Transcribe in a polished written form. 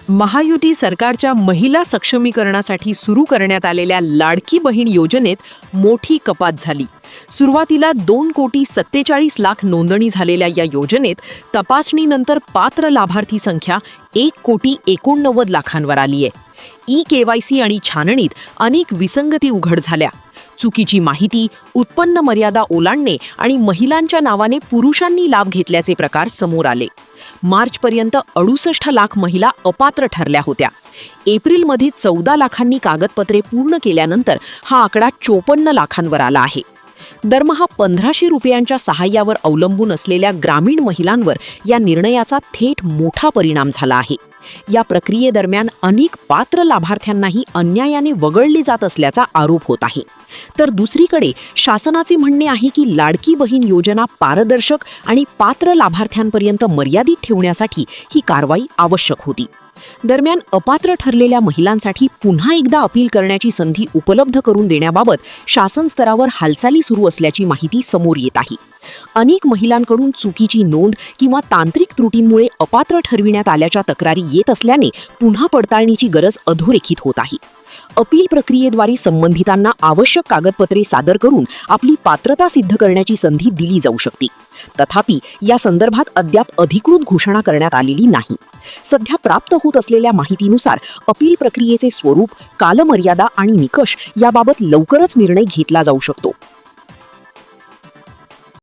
महायुती सरकारच्या महिला सक्षमीकरणासाठी सुरू करण्यात आलेल्या लाडकी बहीण योजनेत मोठी कपात झाली. सुरुवातीला 2,47,00,000 नोंदणी झालेल्या या योजनेत तपासणीनंतर पात्र लाभार्थी संख्या 1,89,00,000 आली आहे. ई-केवायसी आणि छाननीत अनेक विसंगती उघड झाल्या. चुकीची माहिती, उत्पन्न मर्यादा ओलांडणे आणि महिलांच्या नावाने पुरुषांनी लाभ घेतल्याचे प्रकार समोर आले. मार्चपर्यंत 68 लाख महिला अपात्र ठरल्या होत्या. एप्रिलमध्ये 14 लाखांनी कागदपत्रे पूर्ण केल्यानंतर हा आकडा 54 लाखांवर आला आहे. दरमहा 1,500 रुपयांच्या सहाय्यावर अवलंबून असलेल्या ग्रामीण महिलांवर या निर्णयाचा थेट मोठा परिणाम झाला आहे. या प्रक्रियेदरम्यान अनेक पात्र लाभार्थ्यांनाही अन्यायाने वगळले जात असल्याचा आरोप होत आहे. तर दुसरीकडे शासनाचे म्हणणे आहे की लाडकी बहीण योजना पारदर्शक आणि पात्र लाभार्थ्यांपर्यंत मर्यादित ठेवण्यासाठी ही कारवाई आवश्यक होती. दरम्यान अपात्र ठरलेल्या महिलांसाठी पुन्हा एकदा अपील करण्याची संधी उपलब्ध करून देण्याबाबत शासन स्तरावर हालचाली सुरू असल्याची माहिती समोर येत आहे. अनेक महिलांकडून चुकीची नोंद किंवा तांत्रिक त्रुटींमुळे अपात्र ठरविण्यात आल्याच्या तक्रारी येत असल्याने पुन्हा पडताळणीची गरज अधोरेखित होत आहे. अपील प्रक्रियेद्वारे संबंधितांना आवश्यक कागदपत्रे सादर करून आपली पात्रता सिद्ध करण्याची संधी दिली जाऊ शकते. तथापि या संदर्भात अद्याप अधिकृत घोषणा करण्यात आलेली नाही. सध्या प्राप्त होत असलेल्या माहितीनुसार अपील प्रक्रियेचे स्वरूप, कालमर्यादा आणि निकष याबाबत लवकरच निर्णय घेतला जाऊ शकतो.